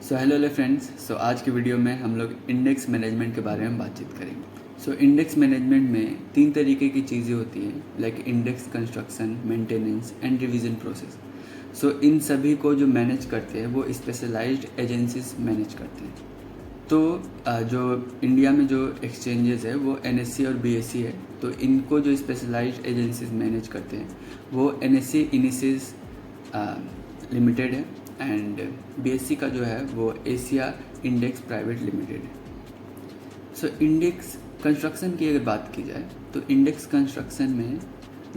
Hello friends. आज की video में हम लोग इंडेक्स मैनेजमेंट के बारे में बातचीत करेंगे। इंडेक्स मैनेजमेंट में 3 तरीके की चीज़ें होती हैं, like index construction, maintenance and revision process. इन सभी को जो मैनेज करते हैं वो स्पेशलाइज्ड एजेंसीज मैनेज करते हैं। जो इंडिया में जो एक्सचेंजेस है वो NSE और BSE है। तो इनको जो स्पेशलाइज्ड एजेंसीज मैनेज करते हैं वो NSE इनिसेस लिमिटेड है एंड BSE का जो है वो एशिया इंडेक्स प्राइवेट लिमिटेड है। इंडेक्स कंस्ट्रक्शन की अगर बात की जाए तो इंडेक्स कंस्ट्रक्शन में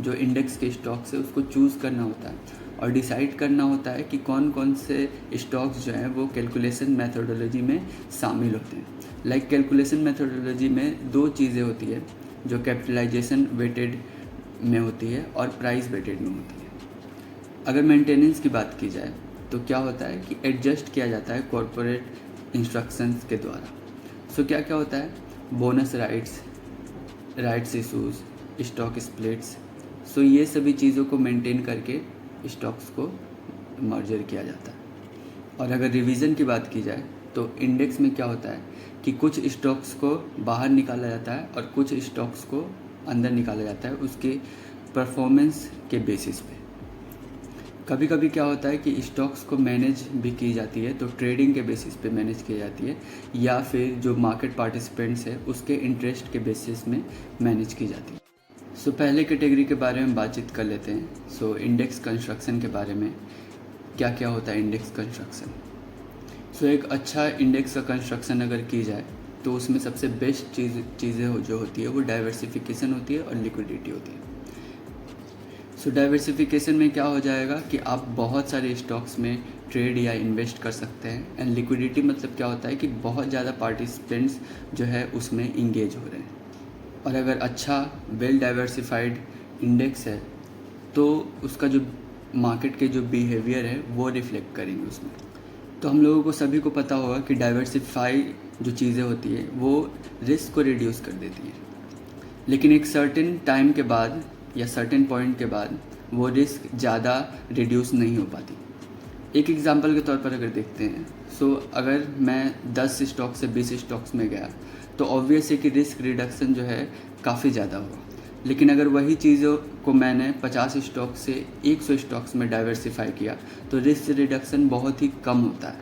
जो इंडेक्स के स्टॉक्स है उसको चूज़ करना होता है और डिसाइड करना होता है कि कौन कौन से स्टॉक्स जो हैं वो कैलकुलेशन मेथोडोलॉजी में शामिल होते हैं। लाइक कैलकुलेशन मेथोडोलॉजी में 2 चीज़ें होती है जो कैपिटलाइजेशन वेटेड में होती है और प्राइस वेटेड में होती है। अगर मेंटेनेंस की बात की जाए तो क्या होता है कि एडजस्ट किया जाता है कॉरपोरेट इंस्ट्रक्शंस के द्वारा। क्या क्या होता है, bonus rights issues, stock splits. ये सभी चीज़ों को मेंटेन करके स्टॉक्स को मर्जर किया जाता है। और अगर रिवीजन की बात की जाए तो इंडेक्स में क्या होता है कि कुछ स्टॉक्स को बाहर निकाला जाता है और कुछ स्टॉक्स को अंदर निकाला जाता है उसके परफॉर्मेंस के बेसिस पे। कभी कभी क्या होता है कि स्टॉक्स को मैनेज भी की जाती है, तो ट्रेडिंग के बेसिस पे मैनेज की जाती है या फिर जो मार्केट पार्टिसिपेंट्स है उसके इंटरेस्ट के बेसिस में मैनेज की जाती है। पहले कैटेगरी के बारे में बातचीत कर लेते हैं। इंडेक्स कंस्ट्रक्शन के बारे में क्या क्या होता है इंडेक्स कंस्ट्रक्शन। एक अच्छा इंडेक्स का कंस्ट्रक्शन अगर की जाए तो उसमें सबसे बेस्ट चीज़ें जो होती है वो डाइवर्सिफिकेशन होती है और लिक्विडिटी होती है। डाइवर्सिफिकेशन में क्या हो जाएगा कि आप बहुत सारे स्टॉक्स में ट्रेड या इन्वेस्ट कर सकते हैं। एंड लिक्विडिटी मतलब क्या होता है कि बहुत ज़्यादा पार्टिसिपेंट्स जो है उसमें इंगेज हो रहे हैं। और अगर अच्छा वेल डाइवर्सिफाइड इंडेक्स है तो उसका जो मार्केट के जो बिहेवियर है वो रिफ्लेक्ट करेंगे उसमें। तो हम लोगों को सभी को पता होगा कि डाइवर्सिफाई जो चीज़ें होती है वो रिस्क को रिड्यूस कर देती है, लेकिन एक सर्टेन टाइम के बाद या सर्टेन पॉइंट के बाद वो रिस्क ज़्यादा रिड्यूस नहीं हो पाती। एक एग्जांपल के तौर पर अगर देखते हैं, अगर मैं 10 स्टॉक से 20 स्टॉक्स में गया तो ऑब्वियस है कि रिस्क रिडक्शन जो है काफ़ी ज़्यादा होगा। लेकिन अगर वही चीज़ों को मैंने 50 स्टॉक से 100 स्टॉक्स में डाइवर्सिफाई किया तो रिस्क रिडक्शन बहुत ही कम होता है।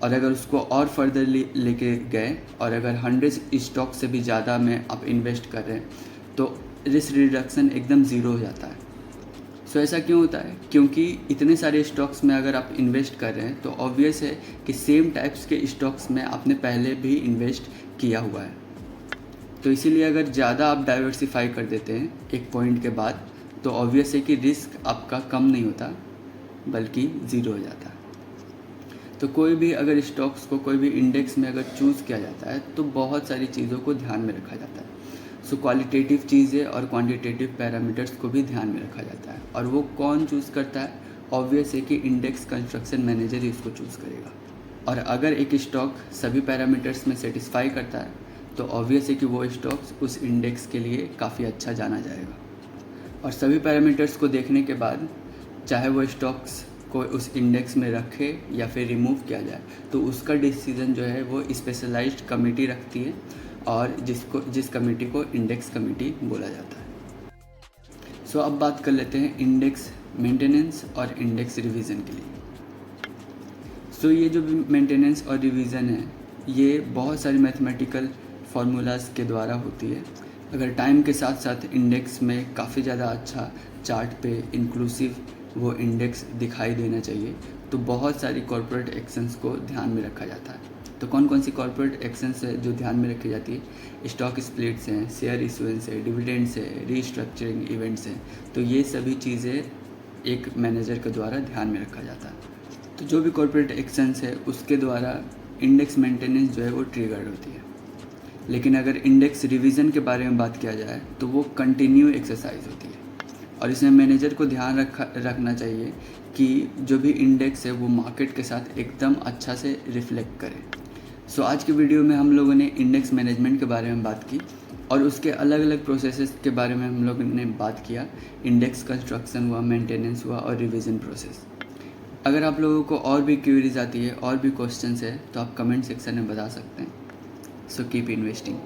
और अगर उसको और फर्दर लेके गए और अगर 100 स्टॉक से भी ज़्यादा में आप इन्वेस्ट कर रहे हैं तो रिस्क रिडक्शन एकदम ज़ीरो हो जाता है। ऐसा क्यों होता है? क्योंकि इतने सारे स्टॉक्स में अगर आप इन्वेस्ट कर रहे हैं तो ऑब्वियस है कि सेम टाइप्स के स्टॉक्स में आपने पहले भी इन्वेस्ट किया हुआ है। तो इसीलिए अगर ज़्यादा आप डाइवर्सिफाई कर देते हैं एक पॉइंट के बाद तो ऑब्वियस है कि रिस्क आपका कम नहीं होता बल्कि ज़ीरो हो जाता है। तो कोई भी अगर स्टॉक्स को कोई भी इंडेक्स में अगर चूज़ किया जाता है तो बहुत सारी चीज़ों को ध्यान में रखा जाता है। क्वालिटेटिव चीज़ें और क्वांटिटेटिव पैरामीटर्स को भी ध्यान में रखा जाता है। और वो कौन चूज़ करता है? ऑब्वियस है कि इंडेक्स कंस्ट्रक्शन मैनेजर ही उसको चूज़ करेगा। और अगर एक स्टॉक सभी पैरामीटर्स में सेटिस्फाई करता है तो ऑब्वियस है कि वो स्टॉक्स उस इंडेक्स के लिए काफ़ी अच्छा जाना जाएगा। और सभी पैरामीटर्स को देखने के बाद चाहे वो स्टॉक्स को उस इंडेक्स में रखे या फिर रिमूव किया जाए तो उसका डिसीज़न जो है वो स्पेशलाइज्ड कमेटी रखती है और जिस कमेटी को इंडेक्स कमेटी बोला जाता है। अब बात कर लेते हैं इंडेक्स मेंटेनेंस और इंडेक्स रिवीजन के लिए। ये जो मेंटेनेंस और रिवीजन है ये बहुत सारी मैथमेटिकल फार्मूलाज के द्वारा होती है। अगर टाइम के साथ साथ इंडेक्स में काफ़ी ज़्यादा अच्छा चार्ट पे इंक्लूसिव वो इंडेक्स दिखाई देना चाहिए तो बहुत सारी कॉर्पोरेट एक्शंस को ध्यान में रखा जाता है। तो कौन कौन सी कॉर्पोरेट एक्शंस है जो ध्यान में रखी जाती है? स्टॉक स्प्लिट्स हैं, शेयर इशुएंस है, डिविडेंड्स है, रीस्ट्रक्चरिंग इवेंट्स हैं। तो ये सभी चीज़ें एक मैनेजर के द्वारा ध्यान में रखा जाता है। तो जो भी कॉर्पोरेट एक्शंस है उसके द्वारा इंडेक्स मेंटेनेंस जो है वो ट्रिगर्ड होती है। लेकिन अगर इंडेक्स रिवीजन के बारे में बात किया जाए तो वो कंटिन्यू एक्सरसाइज होती है और इसमें मैनेजर को ध्यान रखना चाहिए कि जो भी इंडेक्स है वो मार्केट के साथ एकदम अच्छा से रिफ्लेक्ट करे। आज की वीडियो में हम लोगों ने इंडेक्स मैनेजमेंट के बारे में बात की और उसके अलग अलग प्रोसेसेस के बारे में हम लोगों ने बात किया। इंडेक्स कंस्ट्रक्शन हुआ, मेंटेनेंस हुआ और रिवीजन प्रोसेस। अगर आप लोगों को और भी क्वेरीज आती है और भी क्वेश्चंस है तो आप कमेंट सेक्शन में बता सकते हैं। So keep investing.